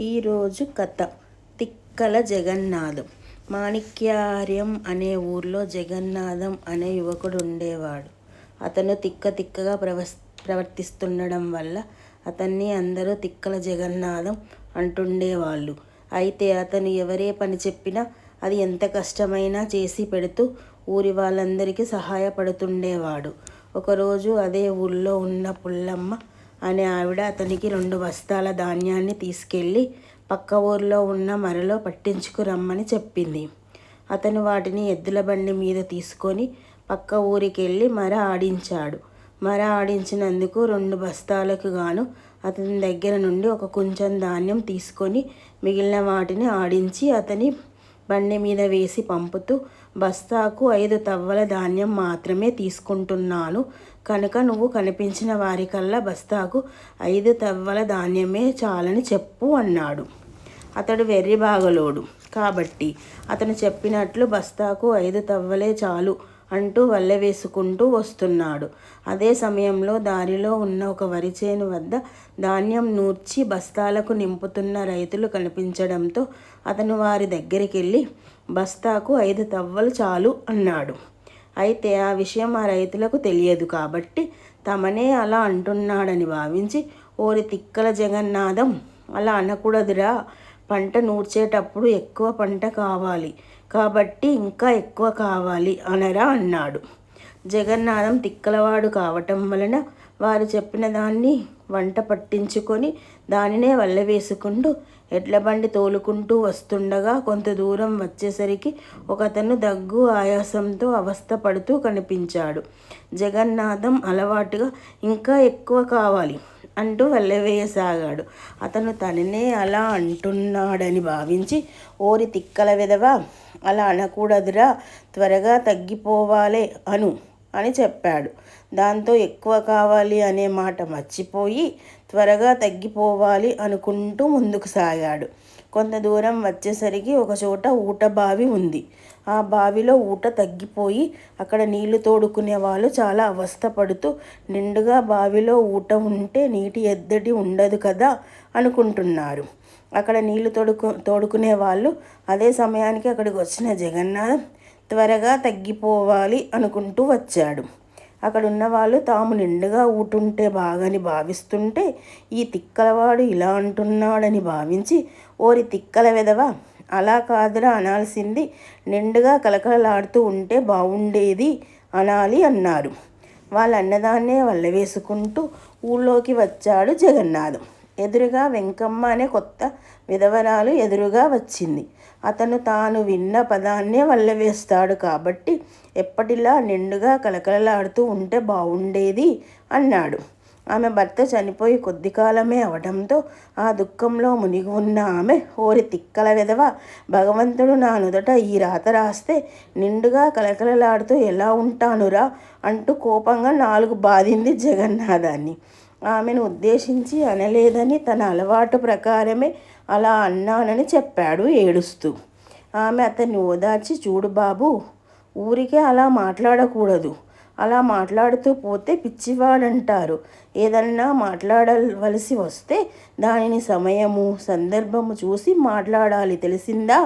ఈరోజు కథ తిక్కల జగన్నాథం. మాణిక్యార్యం అనే ఊర్లో జగన్నాథం అనే యువకుడు ఉండేవాడు. అతను తిక్కగా ప్రవర్తిస్తుండడం వల్ల అతన్ని అందరూ తిక్కల జగన్నాథం అంటుండేవాళ్ళు. అయితే అతను ఎవరే పని చెప్పినా అది ఎంత కష్టమైనా చేసి పెడుతూ ఊరి వాళ్ళందరికీ సహాయపడుతుండేవాడు. ఒకరోజు అదే ఊళ్ళో ఉన్న పుల్లమ్మ అనే ఆవిడ అతనికి 2 బస్తాల ధాన్యాన్ని తీసుకెళ్ళి పక్క ఊర్లో ఉన్న మరలో పట్టించుకురమ్మని చెప్పింది. అతను వాటిని ఎద్దుల బండి మీద తీసుకొని పక్క ఊరికెళ్ళి మర ఆడించాడు. మర ఆడించినందుకు 2 బస్తాలకు గాను అతని దగ్గర నుండి ఒక కుంచం ధాన్యం తీసుకొని మిగిలిన వాటిని ఆడించి అతని బండి మీద వేసి పంపుతూ, బస్తాకు 5 తవ్వల ధాన్యం మాత్రమే తీసుకుంటున్నాను కనుక నువ్వు కనిపించిన వారికల్లా బస్తాకు 5 తవ్వల ధాన్యమే చాలని చెప్పు అన్నాడు. అతడు వెర్రిబాగలోడు కాబట్టి అతను చెప్పినట్లు బస్తాకు 5 తవ్వలే చాలు అంటూ వల్లె వేసుకుంటూ వస్తున్నాడు. అదే సమయంలో దారిలో ఉన్న ఒక వరి చేను వద్ద ధాన్యం నూర్చి బస్తాలకు నింపుతున్న రైతులు కనిపించడంతో అతను వారి దగ్గరికెళ్ళి బస్తాకు 5 తవ్వలు చాలు అన్నాడు. అయితే ఆ విషయం ఆ రైతులకు తెలియదు కాబట్టి తమనే అలా అంటున్నాడని భావించి, ఓరి తిక్కల జగన్నాథం, అలా అనకూడదురా, పంట నూర్చేటప్పుడు ఎక్కువ పంట కావాలి కాబట్టి ఇంకా ఎక్కువ కావాలి అనరా అన్నాడు. జగన్నాథం తిక్కలవాడు కావటం వలన వారు చెప్పిన దాన్ని వంట పట్టించుకొని దానినే వల్లెవేసుకుంటూ ఎడ్లబండి తోలుకుంటూ వస్తుండగా కొంత దూరం వచ్చేసరికి ఒకతను దగ్గు ఆయాసంతో అవస్థ పడుతూ కనిపించాడు. జగన్నాథం అలవాటుగా ఇంకా ఎక్కువ కావాలి అంటూ వల్లెవేయసాగాడు. అతను తననే అలా అంటున్నాడని భావించి, ఓరి తిక్కల వెధవా, అలా అనకూడదురా, త్వరగా తగ్గిపోవాలే అను అని చెప్పాడు. దాంతో ఎక్కువ కావాలి అనే మాట మర్చిపోయి త్వరగా తగ్గిపోవాలి అనుకుంటూ ముందుకు సాగాడు. కొంత దూరం వచ్చేసరికి ఒకచోట ఊట బావి ఉంది. ఆ బావిలో ఊట తగ్గిపోయి అక్కడ నీళ్లు తోడుకునే వాళ్ళు చాలా అవస్థపడుతూ, నిండుగా బావిలో ఊట ఉంటే నీటి ఎద్దడి ఉండదు కదా అనుకుంటున్నారు. అక్కడ నీళ్లు తోడుకునే వాళ్ళు అదే సమయానికి అక్కడికి వచ్చిన జగన్నాథం త్వరగా తగ్గిపోవాలి అనుకుంటూ వచ్చాడు. అక్కడున్న వాళ్ళు తాము నిండుగా ఊటుంటే బాగని భావిస్తుంటే ఈ తిక్కలవాడు ఇలా అంటున్నాడని భావించి, ఓరి తిక్కల వెధవా, అలా కాదురా అనాల్సింది, నిండుగా కలకలలాడుతూ ఉంటే బాగుండేది అనాలి అన్నారు. వాళ్ళన్నదాన్నే వల్లెవేసుకుంటూ ఊళ్ళోకి వచ్చాడు జగన్నాథం. ఎదురుగా వెంకమ్మ అనే కొత్త విధవరాలు ఎదురుగా వచ్చింది. అతను తాను విన్న పదాన్నే వల్లెవేస్తాడు కాబట్టి ఎప్పటిలా నిండుగా కలకలలాడుతూ ఉంటే బాగుండేది అన్నాడు. ఆమె భర్త చనిపోయి కొద్ది కాలమే అవడంతో ఆ దుఃఖంలో మునిగి ఉన్న ఆమె, ఓరి తిక్కల వెధవా, భగవంతుడు నా నుదట ఈ రాత రాస్తే నిండుగా కలకలలాడుతూ ఎలా ఉంటానురా అంటూ కోపంగా 4 బాదింది జగన్నాథాన్ని. ఆమెను ఉద్దేశించి అనలేదని తన అలవాటు ప్రకారమే అలా అన్నానని చెప్పాడు ఏడుస్తూ. ఆమె అతన్ని ఓదార్చి, చూడు బాబు, ఊరికే అలా మాట్లాడకూడదు. అలా మాట్లాడుతూ పోతే పిచ్చివాడంటారు. ఏదన్నా మాట్లాడవలసి వస్తే దానిని సమయము సందర్భము చూసి మాట్లాడాలి, తెలిసిందా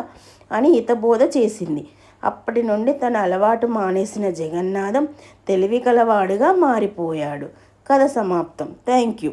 అని హితబోధ చేసింది. అప్పటి నుండి తన అలవాటు మానేసిన జగన్నాథం తెలివి కలవాడుగా మారిపోయాడు. కథ సమాప్తం. Thank you.